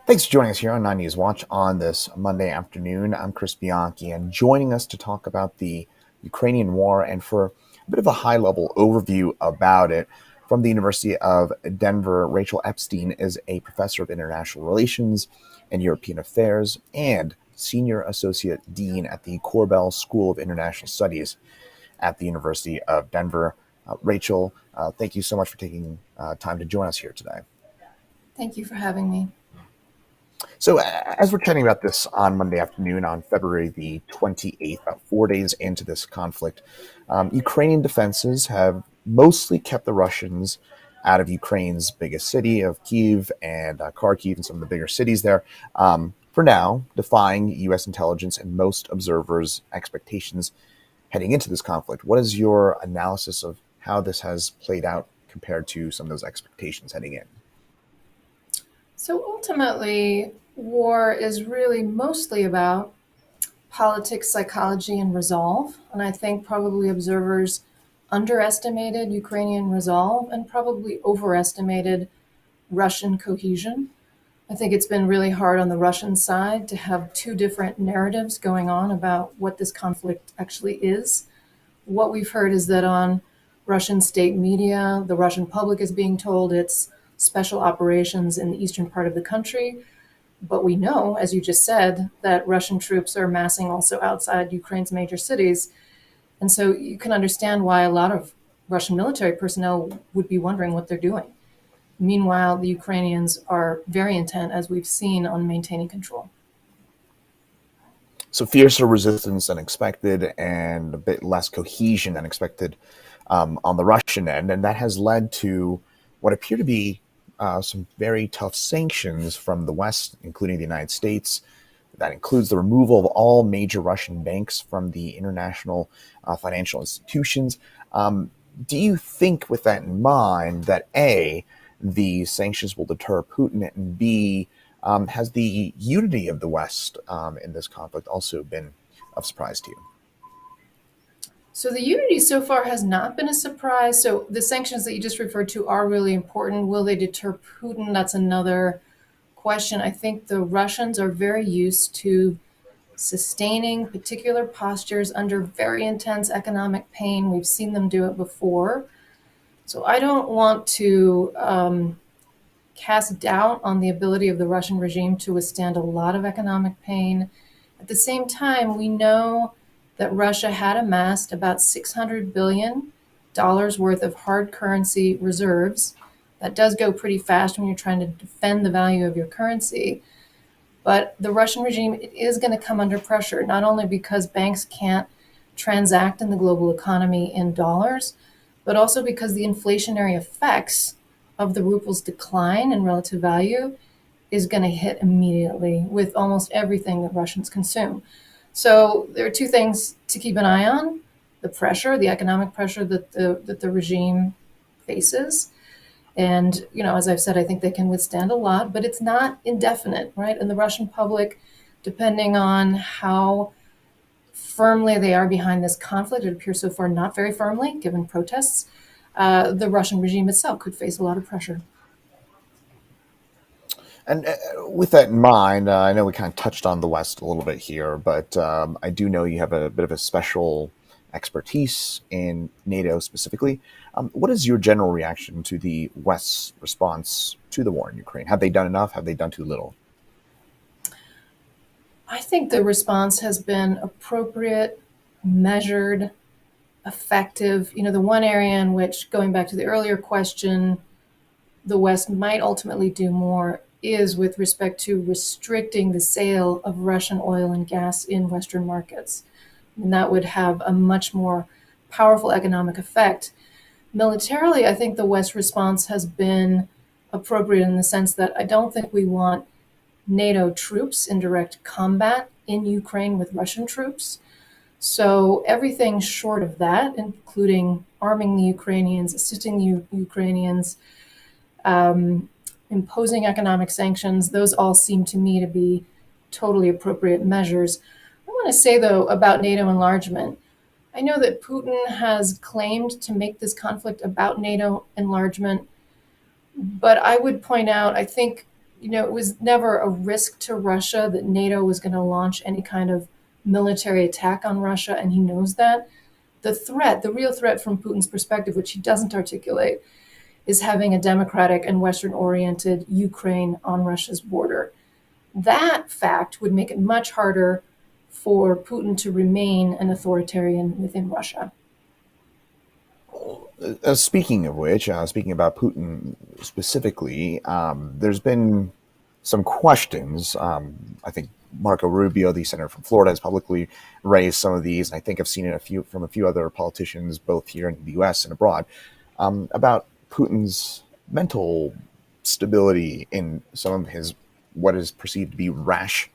Thanks for joining us here on 9 News Watch on this Monday afternoon. I'm Chris Bianchi, and joining us to talk about the Ukrainian war and for a bit of a high-level overview about it from the University of Denver, Rachel Epstein is a professor of international relations and European affairs and senior associate dean at the Korbel School of International Studies at the University of Denver. Rachel, thank you so much for taking time to join us here today. Thank you for having me. So, as we're chatting about this on Monday afternoon, on February the 28th, about 4 days into this conflict, Ukrainian defenses have mostly kept the Russians out of Ukraine's biggest city of Kyiv and Kharkiv and some of the bigger cities there. For now, defying U.S. intelligence and most observers' expectations heading into this conflict. What is your analysis of how this has played out compared to some of those expectations heading in? So ultimately, war is really mostly about politics, psychology, and resolve. And I think probably observers underestimated Ukrainian resolve and probably overestimated Russian cohesion. I think it's been really hard on the Russian side to have two different narratives going on about what this conflict actually is. What we've heard is that on Russian state media, the Russian public is being told it's special operations in the eastern part of the country. But we know, as you just said, that Russian troops are massing also outside Ukraine's major cities. And so you can understand why a lot of Russian military personnel would be wondering what they're doing. Meanwhile, the Ukrainians are very intent, as we've seen, on maintaining control. So fiercer resistance than expected and a bit less cohesion than expected on the Russian end. And that has led to what appear to be some very tough sanctions from the West, including the United States. That includes the removal of all major Russian banks from the international financial institutions. Do you think, with that in mind, that A, the sanctions will deter Putin, and B, has the unity of the West in this conflict also been of surprise to you? So the unity so far has not been a surprise. So the sanctions that you just referred to are really important. Will they deter Putin? That's another question. I think the Russians are very used to sustaining particular postures under very intense economic pain. We've seen them do it before. So I don't want to cast doubt on the ability of the Russian regime to withstand a lot of economic pain. At the same time, we know that Russia had amassed about $600 billion worth of hard currency reserves. That does go pretty fast when you're trying to defend the value of your currency. But the Russian regime is going to come under pressure, not only because banks can't transact in the global economy in dollars, but also because the inflationary effects of the ruble's decline in relative value is going to hit immediately with almost everything that Russians consume. So there are two things to keep an eye on: the pressure, the economic pressure that the regime faces. And, as I've said, I think they can withstand a lot, but it's not indefinite, right? And the Russian public, depending on how firmly they are behind this conflict, it appears so far not very firmly, given protests, the Russian regime itself could face a lot of pressure. And with that in mind, I know we kind of touched on the West a little bit here, but I do know you have a bit of a special expertise in NATO specifically. What is your general reaction to the West's response to the war in Ukraine? Have they done enough? Have they done too little? I think the response has been appropriate, measured, effective. The one area in which, going back to the earlier question, the West might ultimately do more is with respect to restricting the sale of Russian oil and gas in Western markets. And that would have a much more powerful economic effect. Militarily, I think the West response has been appropriate in the sense that I don't think we want NATO troops in direct combat in Ukraine with Russian troops. So everything short of that, including arming the Ukrainians, assisting the Ukrainians, imposing economic sanctions, those all seem to me to be totally appropriate measures. I want to say, though, about NATO enlargement. I know that Putin has claimed to make this conflict about NATO enlargement, but I would point out, I think it was never a risk to Russia that NATO was going to launch any kind of military attack on Russia, and he knows that. The threat, the real threat from Putin's perspective, which he doesn't articulate, is having a democratic and Western oriented Ukraine on Russia's border. That fact would make it much harder for Putin to remain an authoritarian within Russia. Speaking of which, speaking about Putin specifically, there's been some questions. I think Marco Rubio, the senator from Florida, has publicly raised some of these, and I think I've seen it from a few other politicians, both here in the U.S. and abroad, about Putin's mental stability in some of his what is perceived to be rash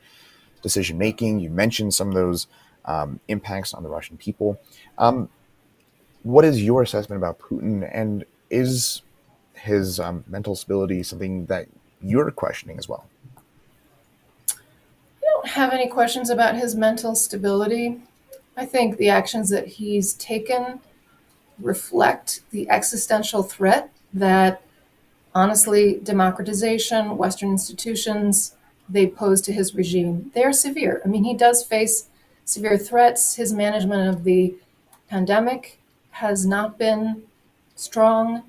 decision making. You mentioned some of those impacts on the Russian people. What is your assessment about Putin, and is his mental stability something that you're questioning as well? I don't have any questions about his mental stability. I think the actions that he's taken reflect the existential threat that, honestly, democratization, Western institutions, they pose to his regime. They're severe. I mean, he does face severe threats. His management of the pandemic has not been strong.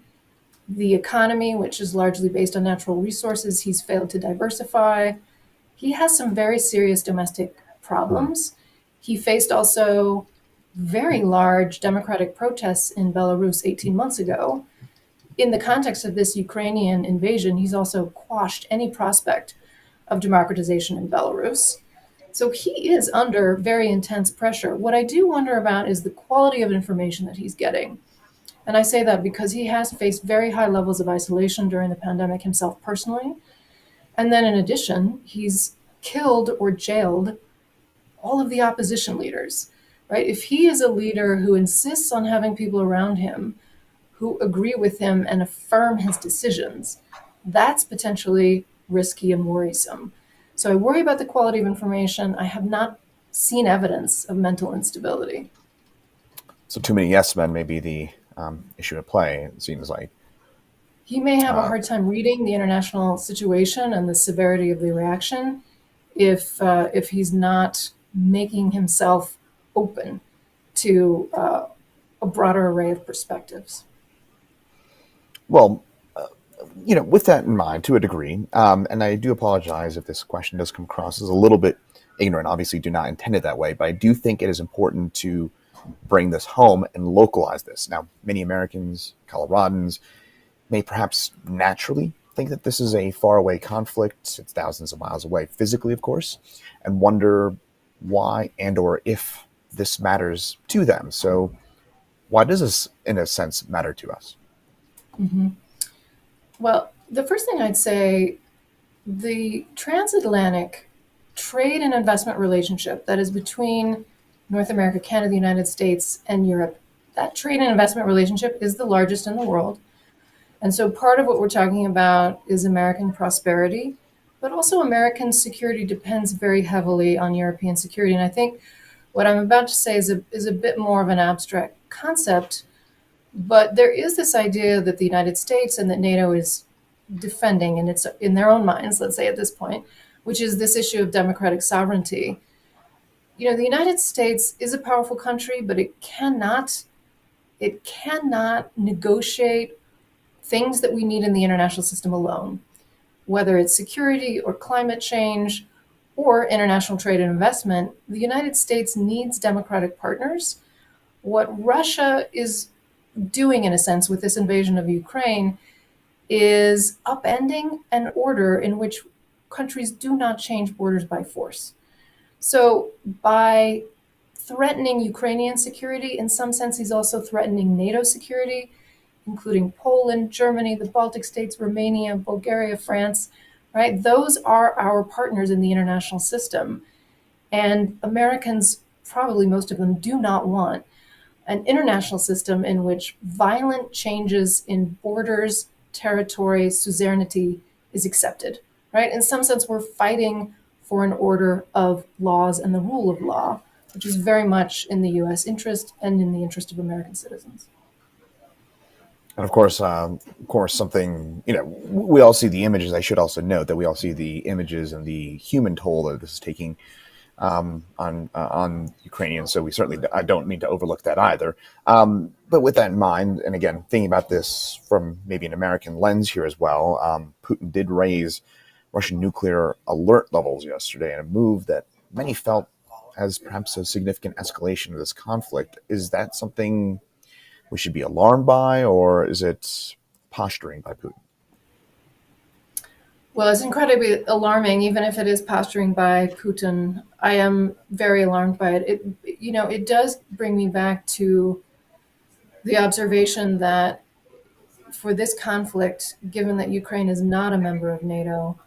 The economy, which is largely based on natural resources, he's failed to diversify. He has some very serious domestic problems. He faced also very large democratic protests in Belarus 18 months ago. In the context of this Ukrainian invasion, he's also quashed any prospect of democratization in Belarus. So he is under very intense pressure. What I do wonder about is the quality of information that he's getting. And I say that because he has faced very high levels of isolation during the pandemic himself personally. And then in addition, he's killed or jailed all of the opposition leaders, right? If he is a leader who insists on having people around him who agree with him and affirm his decisions, that's potentially risky and worrisome. So I worry about the quality of information. I have not seen evidence of mental instability. So too many yes men may be the issue at play, it seems like. He may have a hard time reading the international situation and the severity of the reaction if he's not making himself open to a broader array of perspectives. Well, with that in mind, to a degree, and I do apologize if this question does come across as a little bit ignorant. Obviously, do not intend it that way, but I do think it is important to bring this home and localize this. Now, many Americans, Coloradans, may perhaps naturally think that this is a faraway conflict. It's thousands of miles away, physically, of course, and wonder why and or if this matters to them. So why does this, in a sense, matter to us? Mm-hmm. Well, the first thing I'd say, the transatlantic trade and investment relationship that is between North America, Canada, the United States, and Europe, that trade and investment relationship is the largest in the world. And so part of what we're talking about is American prosperity, but also American security depends very heavily on European security. And I think what I'm about to say is a bit more of an abstract concept, but there is this idea that the United States and that NATO is defending, and it's in their own minds, let's say at this point, which is this issue of democratic sovereignty. The United States is a powerful country, but it cannot negotiate things that we need in the international system alone, whether it's security or climate change or international trade and investment. The United States needs democratic partners. What Russia is doing, in a sense, with this invasion of Ukraine is upending an order in which countries do not change borders by force. So by threatening Ukrainian security, in some sense, he's also threatening NATO security, including Poland, Germany, the Baltic states, Romania, Bulgaria, France, right? Those are our partners in the international system. And Americans, probably most of them, do not want an international system in which violent changes in borders, territory, suzerainty is accepted, right? In some sense, we're fighting for an order of laws and the rule of law, which is very much in the US interest and in the interest of American citizens. And of course, something we all see the images. I should also note that we all see the images and the human toll that this is taking on Ukrainians. So we certainly I don't mean to overlook that either. But with that in mind, and again thinking about this from maybe an American lens here as well, Putin did raise Russian nuclear alert levels yesterday in a move that many felt as perhaps a significant escalation of this conflict. Is that something we should be alarmed by, or is it posturing by Putin? Well, it's incredibly alarming, even if it is posturing by Putin. I am very alarmed by it. It does bring me back to the observation that for this conflict, given that Ukraine is not a member of NATO,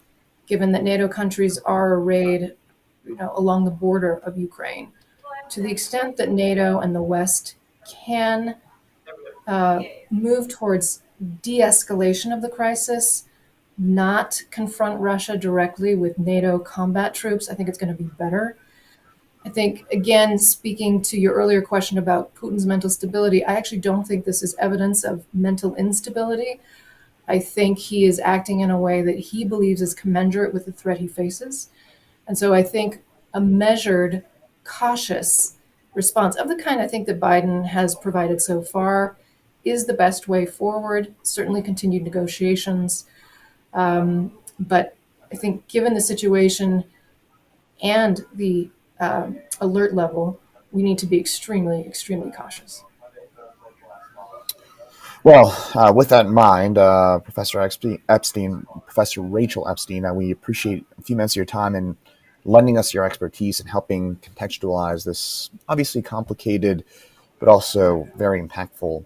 given that NATO countries are arrayed, along the border of Ukraine, to the extent that NATO and the West can move towards de-escalation of the crisis, not confront Russia directly with NATO combat troops, I think it's going to be better. I think, again, speaking to your earlier question about Putin's mental stability, I actually don't think this is evidence of mental instability. I think he is acting in a way that he believes is commensurate with the threat he faces. And so I think a measured, cautious response of the kind I think that Biden has provided so far is the best way forward. Certainly continued negotiations. But I think given the situation and the alert level, we need to be extremely, extremely cautious. Well, with that in mind, Professor Rachel Epstein, we appreciate a few minutes of your time and lending us your expertise and helping contextualize this obviously complicated but also very impactful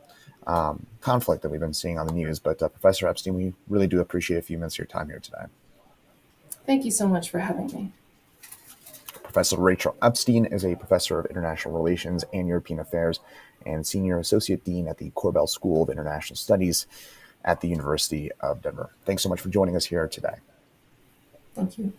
conflict that we've been seeing on the news. But Professor Epstein, we really do appreciate a few minutes of your time here today. Thank you so much for having me. Professor Rachel Epstein is a professor of international relations and European affairs and senior associate dean at the Korbel School of International Studies at the University of Denver. Thanks so much for joining us here today. Thank you.